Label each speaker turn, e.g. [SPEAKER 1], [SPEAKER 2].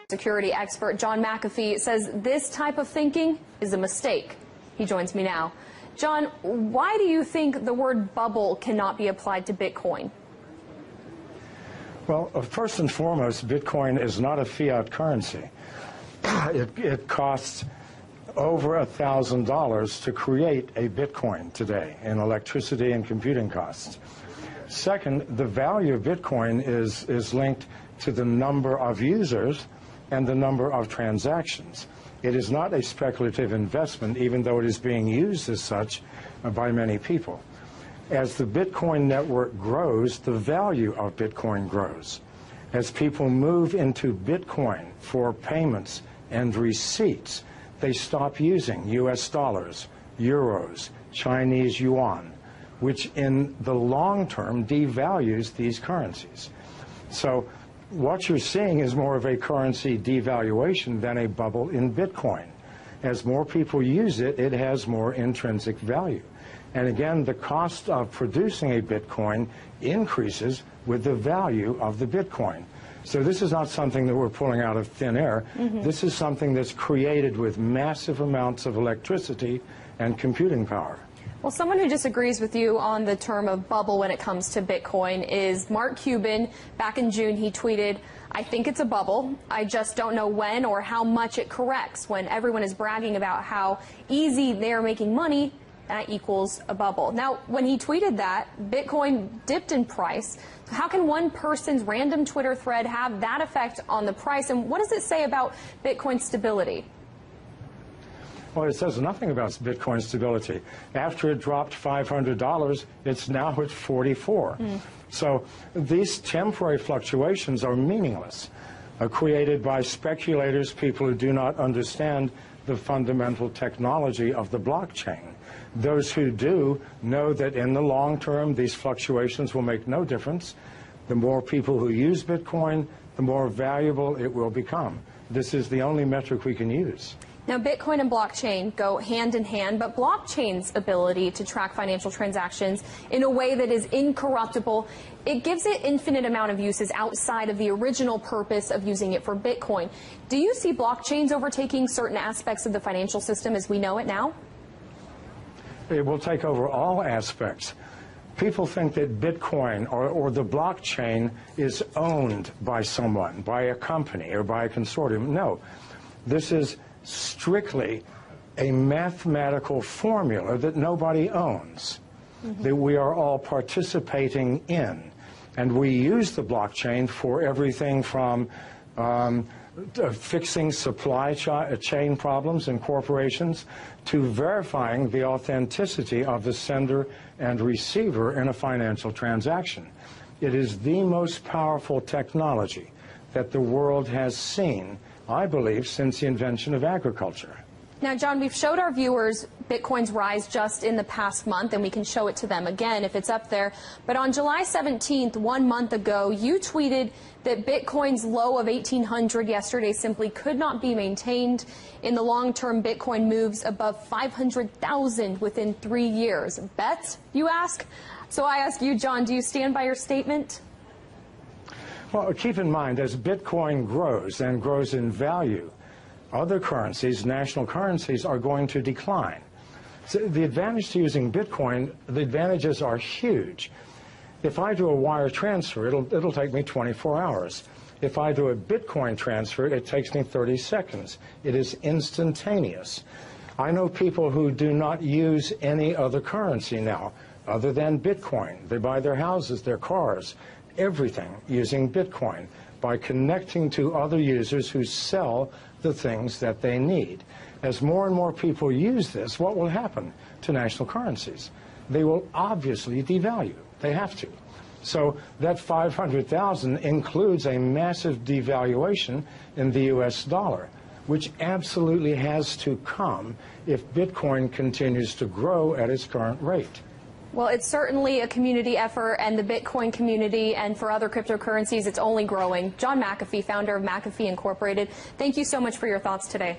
[SPEAKER 1] Security expert John McAfee says this type of thinking is a mistake. He joins me now. John, why do you think the word bubble cannot be applied to Bitcoin?
[SPEAKER 2] Well, first and foremost, Bitcoin is not a fiat currency. It costs over $1,000 to create a Bitcoin today in electricity and computing costs. Second, the value of Bitcoin is linked to the number of users and the number of transactions. It is not a speculative investment, even though it is being used as such by many people. As the Bitcoin network grows, the value of Bitcoin grows. As people move into Bitcoin for payments and receipts, they stop using US dollars, euros, Chinese yuan, which in the long term devalues these currencies. So what you're seeing is more of a currency devaluation than a bubble in Bitcoin. As more people use it, it has more intrinsic value. And again, the cost of producing a Bitcoin increases with the value of the Bitcoin. So this is not something that we're pulling out of thin air. This is something that's created with massive amounts of electricity and computing power.
[SPEAKER 1] Well, someone who disagrees with you on the term of bubble when it comes to Bitcoin is Mark Cuban. Back in June, he tweeted, "I think it's a bubble. I just don't know when or how much it corrects." When everyone is bragging about how easy they're making money, that equals a bubble. Now, when he tweeted that, Bitcoin dipped in price. So how can one person's random Twitter thread have that effect on the price? And what does it say about Bitcoin stability?
[SPEAKER 2] Well, it says nothing about Bitcoin stability. After it dropped $500, it's now at 44. So these temporary fluctuations are meaningless, created by speculators, people who do not understand the fundamental technology of the blockchain. Those who do know that in the long term, these fluctuations will make no difference. The more people who use Bitcoin, the more valuable it will become. This is the only metric we can use.
[SPEAKER 1] Now, Bitcoin and blockchain go hand in hand, but blockchain's ability to track financial transactions in a way that is incorruptible, it gives it infinite amount of uses outside of the original purpose of using it for Bitcoin. Do you see blockchains overtaking certain aspects of the financial system as we know it now?
[SPEAKER 2] It will take over all aspects. People think that Bitcoin or the blockchain is owned by someone, by a company or by a consortium. No, this is strictly a mathematical formula that nobody owns, that we are all participating in. And we use the blockchain for everything from fixing supply chain problems in corporations to verifying the authenticity of the sender and receiver in a financial transaction. It is the most powerful technology that the world has seen, I believe, since the invention of agriculture.
[SPEAKER 1] Now, John, we've showed our viewers Bitcoin's rise just in the past month, and we can show it to them again if it's up there. But on July 17th, 1 month ago, you tweeted that Bitcoin's low of 1,800 yesterday simply could not be maintained. In the long term, Bitcoin moves above 500,000 within 3 years. Bet, you ask? So I ask you, John, do you stand by your statement?
[SPEAKER 2] Well, keep in mind, as Bitcoin grows and grows in value, other currencies, national currencies, are going to decline. So the advantage to using Bitcoin, the advantages are huge. If I do a wire transfer, it'll take me 24 hours. If I do a Bitcoin transfer, it takes me 30 seconds. It is instantaneous. I know people who do not use any other currency now other than Bitcoin. They buy their houses, their cars, everything using Bitcoin by connecting to other users who sell the things that they need. As more and more people use this, what will happen to national currencies? They will obviously devalue. They have to. So that 500,000 includes a massive devaluation in the US dollar, which absolutely has to come if Bitcoin continues to grow at its current rate.
[SPEAKER 1] Well, it's certainly a community effort, and the Bitcoin community and for other cryptocurrencies, it's only growing. John McAfee, founder of McAfee Incorporated, thank you so much for your thoughts today.